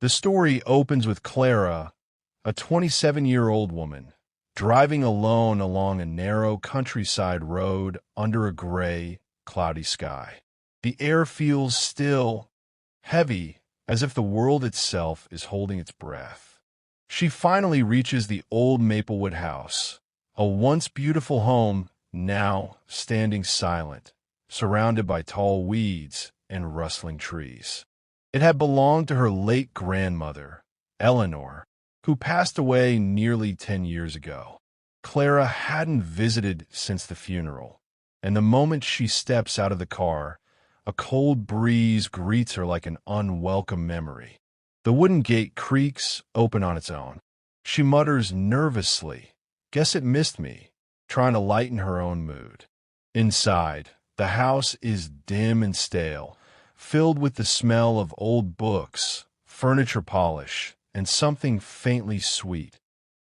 The story opens with Clara, a 27-year-old woman, driving alone along a narrow countryside road under a gray, cloudy sky. The air feels still, heavy, as if the world itself is holding its breath. She finally reaches the old Maplewood house, a once beautiful home now standing silent, surrounded by tall weeds and rustling trees. It had belonged to her late grandmother, Eleanor, who passed away nearly 10 years ago. Clara hadn't visited since the funeral, and the moment she steps out of the car, a cold breeze greets her like an unwelcome memory. The wooden gate creaks open on its own. She mutters nervously, "Guess it missed me," trying to lighten her own mood. Inside, the house is dim and stale, filled with the smell of old books, furniture polish, and something faintly sweet,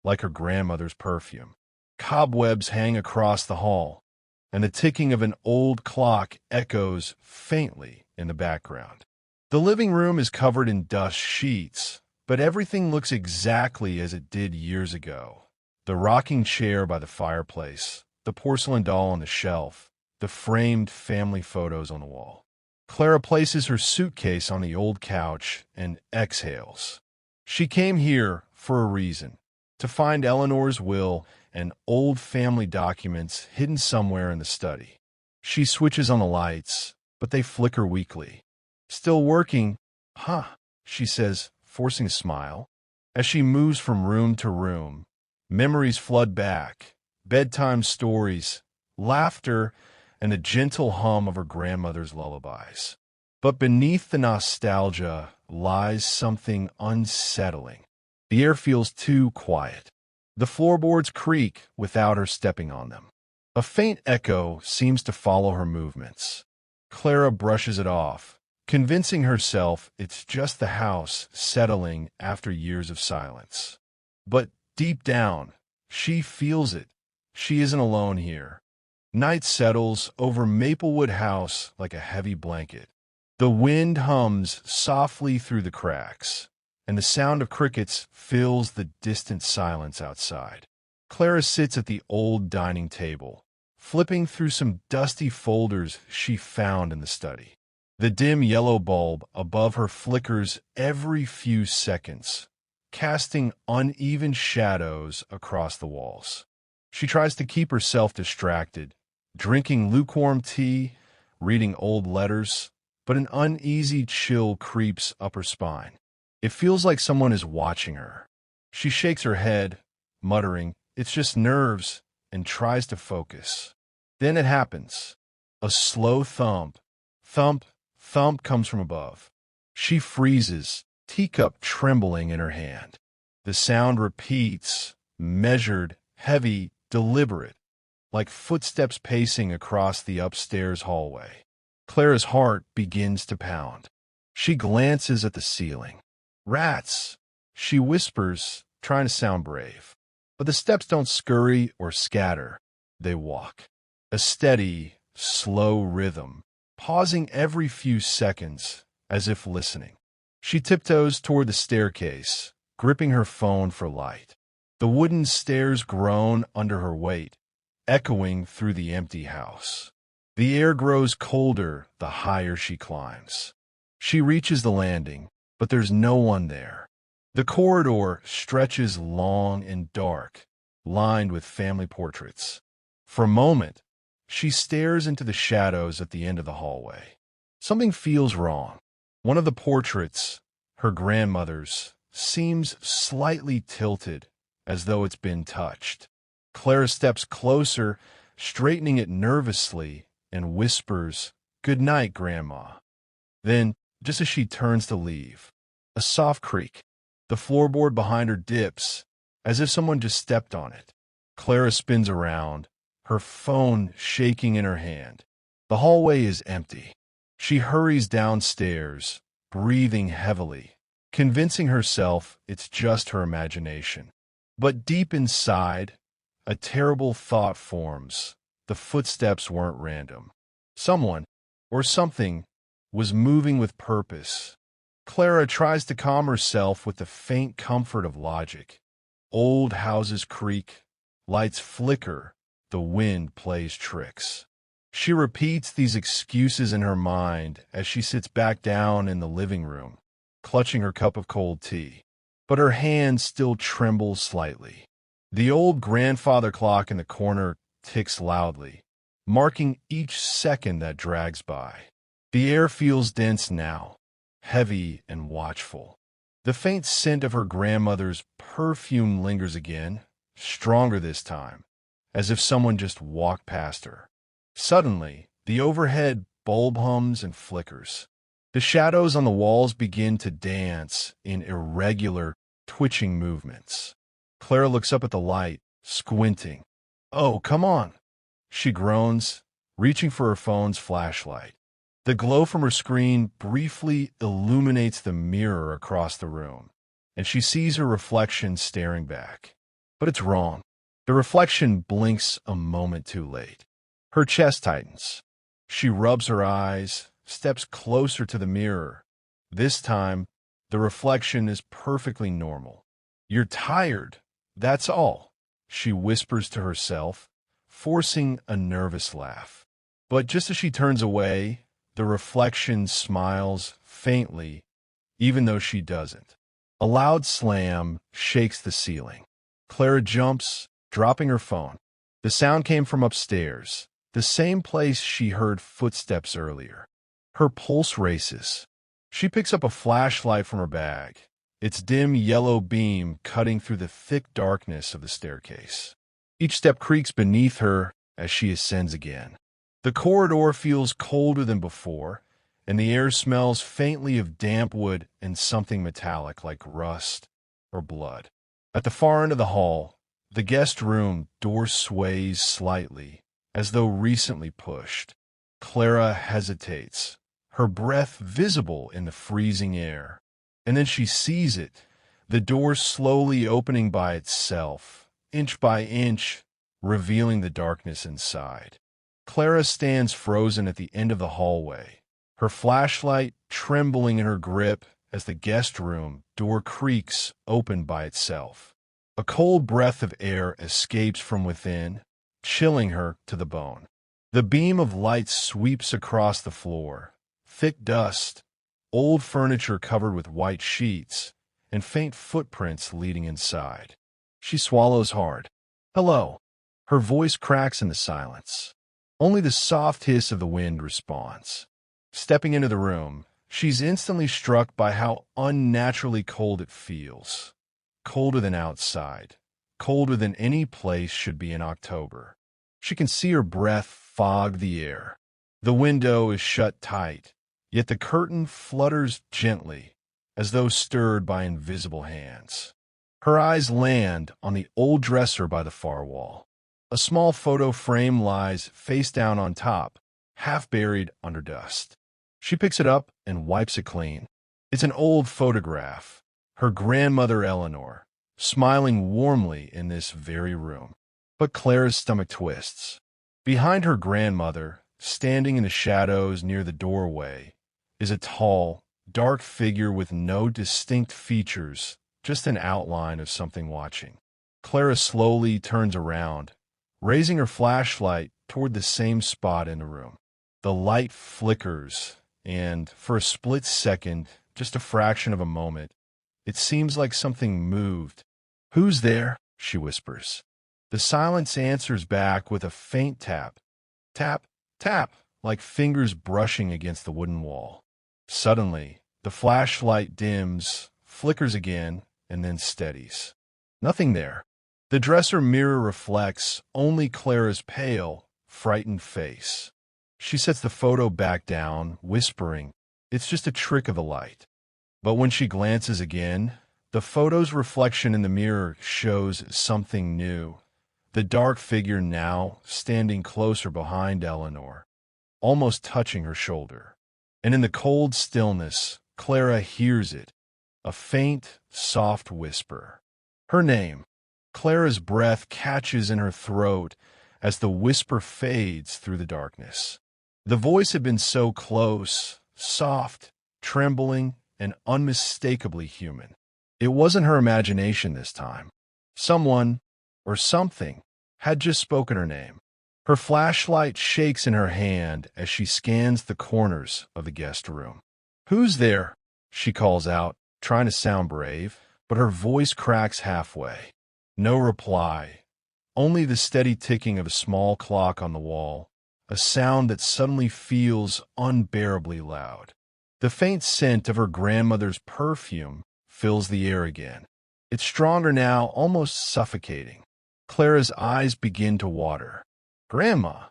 like her grandmother's perfume. Cobwebs hang across the hall, and the ticking of an old clock echoes faintly in the background. The living room is covered in dust sheets, but everything looks exactly as it did years ago. The rocking chair by the fireplace, the porcelain doll on the shelf, the framed family photos on the wall. Clara places her suitcase on the old couch and exhales. She came here for a reason, to find Eleanor's will and old family documents hidden somewhere in the study. She switches on the lights, but they flicker weakly. "Still working, huh?" she says, forcing a smile. As she moves from room to room, memories flood back, bedtime stories, laughter, and the gentle hum of her grandmother's lullabies. But beneath the nostalgia lies something unsettling. The air feels too quiet. The floorboards creak without her stepping on them. A faint echo seems to follow her movements. Clara brushes it off, convincing herself it's just the house settling after years of silence. But deep down, she feels it. She isn't alone here. Night settles over Maplewood House like a heavy blanket. The wind hums softly through the cracks, and the sound of crickets fills the distant silence outside. Clara sits at the old dining table, flipping through some dusty folders she found in the study. The dim yellow bulb above her flickers every few seconds, casting uneven shadows across the walls. She tries to keep herself distracted, drinking lukewarm tea, reading old letters, but an uneasy chill creeps up her spine. It feels like someone is watching her. She shakes her head, muttering, "It's just nerves," and tries to focus. Then it happens. A slow thump, thump, thump comes from above. She freezes, teacup trembling in her hand. The sound repeats, measured, heavy, deliberate, like footsteps pacing across the upstairs hallway. Clara's heart begins to pound. She glances at the ceiling. "Rats," she whispers, trying to sound brave. But the steps don't scurry or scatter. They walk. A steady, slow rhythm, pausing every few seconds as if listening. She tiptoes toward the staircase, gripping her phone for light. The wooden stairs groan under her weight, echoing through the empty house. The air grows colder the higher she climbs. She reaches the landing, but there's no one there. The corridor stretches long and dark, lined with family portraits. For a moment, she stares into the shadows at the end of the hallway. Something feels wrong. One of the portraits, her grandmother's, seems slightly tilted, as though it's been touched. Clara steps closer, straightening it nervously, and whispers, "Good night, Grandma." Then, just as she turns to leave, a soft creak. The floorboard behind her dips, as if someone just stepped on it. Clara spins around, her phone shaking in her hand. The hallway is empty. She hurries downstairs, breathing heavily, convincing herself it's just her imagination. But deep inside, a terrible thought forms. The footsteps weren't random. Someone, or something, was moving with purpose, Clara tries to calm herself with the faint comfort of logic. Old houses creak, lights flicker, the wind plays tricks. She repeats these excuses in her mind as she sits back down in the living room, clutching her cup of cold tea. But her hand still trembles slightly. The old grandfather clock in the corner ticks loudly, marking each second that drags by. The air feels dense now, heavy and watchful. The faint scent of her grandmother's perfume lingers again, stronger this time, as if someone just walked past her. Suddenly, the overhead bulb hums and flickers. The shadows on the walls begin to dance in irregular, twitching movements. Clara looks up at the light, squinting. "Oh, come on," she groans, reaching for her phone's flashlight. The glow from her screen briefly illuminates the mirror across the room, and she sees her reflection staring back. But it's wrong. The reflection blinks a moment too late. Her chest tightens. She rubs her eyes, steps closer to the mirror. This time, the reflection is perfectly normal. "You're tired, that's all," she whispers to herself, forcing a nervous laugh. But just as she turns away, the reflection smiles faintly, even though she doesn't. A loud slam shakes the ceiling. Clara jumps, dropping her phone. The sound came from upstairs, the same place she heard footsteps earlier. Her pulse races. She picks up a flashlight from her bag, its dim yellow beam cutting through the thick darkness of the staircase. Each step creaks beneath her as she ascends again. The corridor feels colder than before, and the air smells faintly of damp wood and something metallic like rust or blood. At the far end of the hall, the guest room door sways slightly, as though recently pushed. Clara hesitates, her breath visible in the freezing air. And then she sees it, the door slowly opening by itself, inch by inch, revealing the darkness inside. Clara stands frozen at the end of the hallway, her flashlight trembling in her grip as the guest room door creaks open by itself. A cold breath of air escapes from within, chilling her to the bone. The beam of light sweeps across the floor, thick dust, old furniture covered with white sheets, and faint footprints leading inside. She swallows hard. "Hello." Her voice cracks in the silence. Only the soft hiss of the wind responds. Stepping into the room, she's instantly struck by how unnaturally cold it feels. Colder than outside. Colder than any place should be in October. She can see her breath fog the air. The window is shut tight, yet the curtain flutters gently, as though stirred by invisible hands. Her eyes land on the old dresser by the far wall. A small photo frame lies face down on top, half buried under dust. She picks it up and wipes it clean. It's an old photograph, her grandmother Eleanor, smiling warmly in this very room. But Clara's stomach twists. Behind her grandmother, standing in the shadows near the doorway, is a tall, dark figure with no distinct features, just an outline of something watching. Clara slowly turns around, raising her flashlight toward the same spot in the room. The light flickers, and for a split second, just a fraction of a moment, it seems like something moved. "Who's there?" she whispers. The silence answers back with a faint tap. Tap, tap, like fingers brushing against the wooden wall. Suddenly, the flashlight dims, flickers again, and then steadies. Nothing there. The dresser mirror reflects only Clara's pale, frightened face. She sets the photo back down, whispering, "It's just a trick of the light." But when she glances again, the photo's reflection in the mirror shows something new. The dark figure now standing closer behind Eleanor, almost touching her shoulder. And in the cold stillness, Clara hears it, a faint, soft whisper. Her name. Clara's breath catches in her throat as the whisper fades through the darkness. The voice had been so close, soft, trembling, and unmistakably human. It wasn't her imagination this time. Someone, or something, had just spoken her name. Her flashlight shakes in her hand as she scans the corners of the guest room. "Who's there?" she calls out, trying to sound brave, but her voice cracks halfway. No reply, only the steady ticking of a small clock on the wall, a sound that suddenly feels unbearably loud. The faint scent of her grandmother's perfume fills the air again. It's stronger now, almost suffocating. Clara's eyes begin to water. "Grandma,"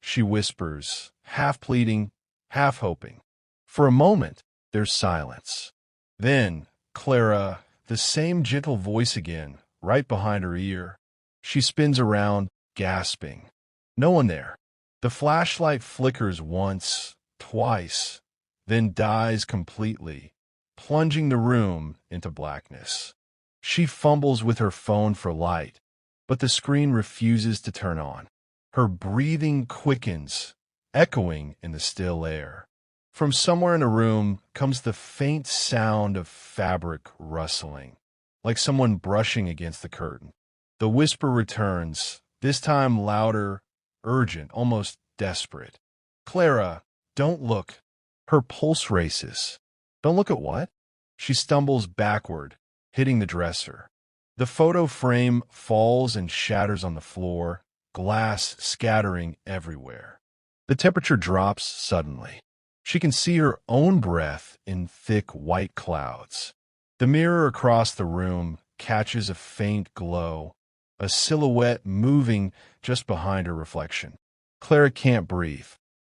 she whispers, half pleading, half hoping. For a moment, there's silence. Then, Clara, the same gentle voice again, right behind her ear. She spins around, gasping. No one there. The flashlight flickers once, twice, then dies completely, plunging the room into blackness. She fumbles with her phone for light, but the screen refuses to turn on. Her breathing quickens, echoing in the still air. From somewhere in the room comes the faint sound of fabric rustling, like someone brushing against the curtain. The whisper returns, this time louder, urgent, almost desperate. "Clara, don't look." Her pulse races. "Don't look at what?" She stumbles backward, hitting the dresser. The photo frame falls and shatters on the floor, glass scattering everywhere. The temperature drops suddenly. She can see her own breath in thick white clouds. The mirror across the room catches a faint glow, a silhouette moving just behind her reflection. Clara can't breathe.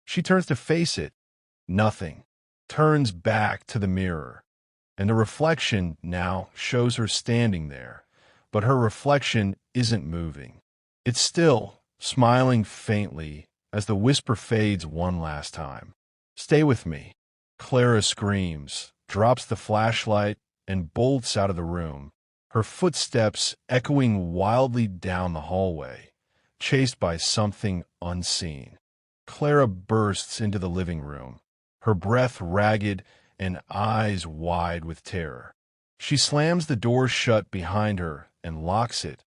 She turns to face it. Nothing. Turns back to the mirror. And the reflection now shows her standing there. But her reflection isn't moving. It's still, smiling faintly as the whisper fades one last time. "Stay with me." Clara screams, drops the flashlight, and bolts out of the room, her footsteps echoing wildly down the hallway, chased by something unseen. Clara bursts into the living room, her breath ragged and eyes wide with terror. She slams the door shut behind her and locks it,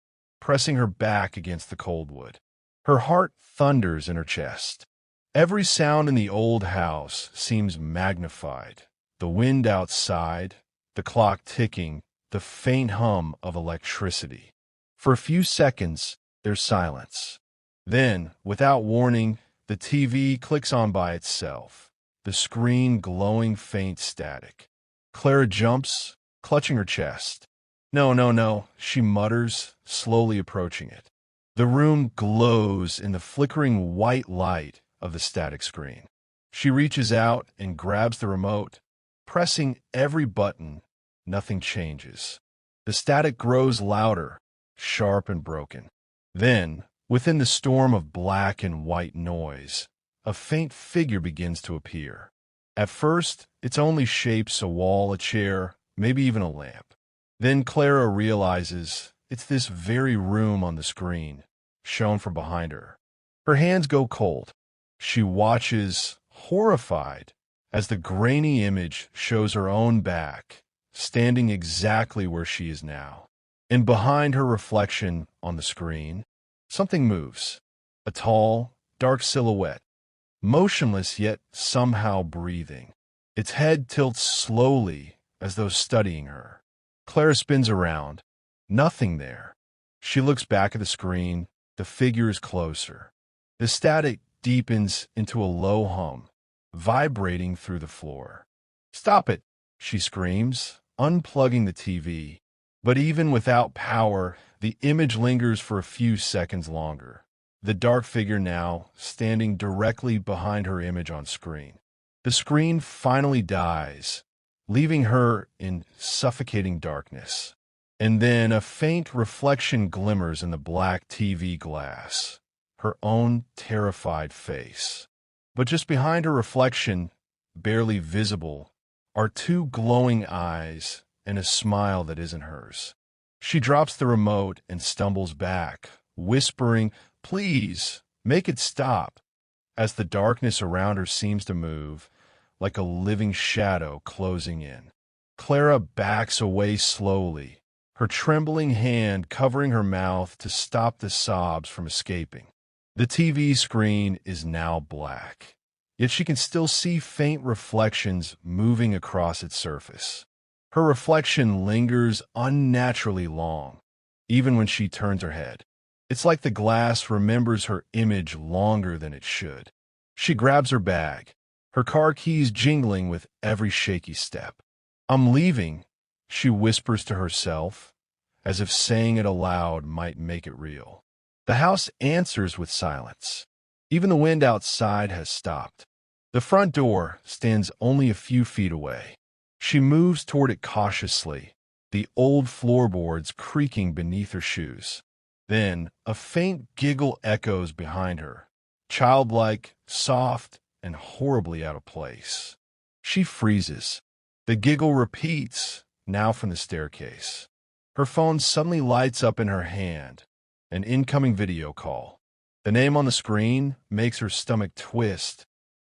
pressing her back against the cold wood. Her heart thunders in her chest. Every sound in the old house seems magnified. The wind outside, the clock ticking, the faint hum of electricity. For a few seconds, there's silence. Then, without warning, the TV clicks on by itself, the screen glowing faint static. Clara jumps, clutching her chest. "No, no, no," she mutters, slowly approaching it. The room glows in the flickering white light of the static screen. She reaches out and grabs the remote, pressing every button. Nothing changes. The static grows louder, sharp and broken. Then, within the storm of black and white noise, a faint figure begins to appear. At first, it's only shapes: a wall, a chair, maybe even a lamp. Then Clara realizes it's this very room on the screen, shown from behind her. Her hands go cold. She watches, horrified, as the grainy image shows her own back, standing exactly where she is now. And behind her reflection on the screen, something moves. A tall, dark silhouette, motionless yet somehow breathing. Its head tilts slowly as though studying her. Clara spins around. Nothing there. She looks back at the screen. The figure is closer. The static deepens into a low hum, vibrating through the floor. "Stop it!" she screams, unplugging the TV. But even without power, the image lingers for a few seconds longer. The dark figure now standing directly behind her image on screen. The screen finally dies, leaving her in suffocating darkness. And then a faint reflection glimmers in the black TV glass. Her own terrified face. But just behind her reflection, barely visible, are two glowing eyes and a smile that isn't hers. She drops the remote and stumbles back, whispering, "Please, make it stop," as the darkness around her seems to move, like a living shadow closing in. Clara backs away slowly, her trembling hand covering her mouth to stop the sobs from escaping. The TV screen is now black, yet she can still see faint reflections moving across its surface. Her reflection lingers unnaturally long, even when she turns her head. It's like the glass remembers her image longer than it should. She grabs her bag, her car keys jingling with every shaky step. "I'm leaving," she whispers to herself, as if saying it aloud might make it real. The house answers with silence. Even the wind outside has stopped. The front door stands only a few feet away. She moves toward it cautiously, the old floorboards creaking beneath her shoes. Then a faint giggle echoes behind her, childlike, soft, and horribly out of place. She freezes. The giggle repeats, now from the staircase. Her phone suddenly lights up in her hand, an incoming video call. The name on the screen makes her stomach twist.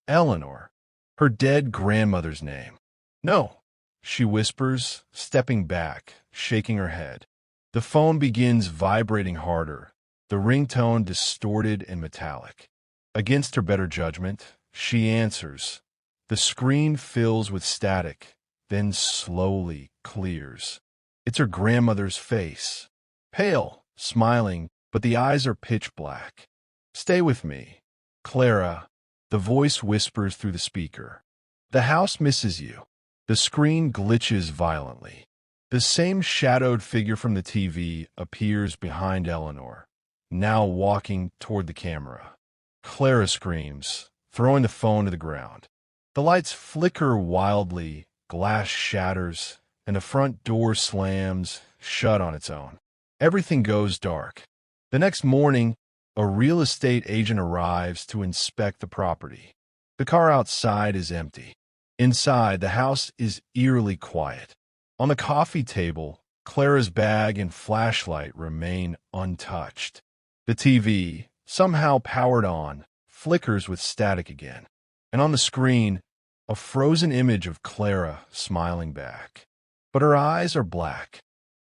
Eleanor, her dead grandmother's name. "No," she whispers, stepping back, shaking her head. The phone begins vibrating harder, the ringtone distorted and metallic. Against her better judgment, she answers. The screen fills with static, then slowly clears. It's her grandmother's face. Pale, smiling, but the eyes are pitch black. "Stay with me, Clara," the voice whispers through the speaker. "The house misses you." The screen glitches violently. The same shadowed figure from the TV appears behind Eleanor, now walking toward the camera. Clara screams, throwing the phone to the ground. The lights flicker wildly, glass shatters, and the front door slams shut on its own. Everything goes dark. The next morning, a real estate agent arrives to inspect the property. The car outside is empty. Inside, the house is eerily quiet. On the coffee table, Clara's bag and flashlight remain untouched. The TV, somehow powered on, flickers with static again. And on the screen, a frozen image of Clara smiling back. But her eyes are black.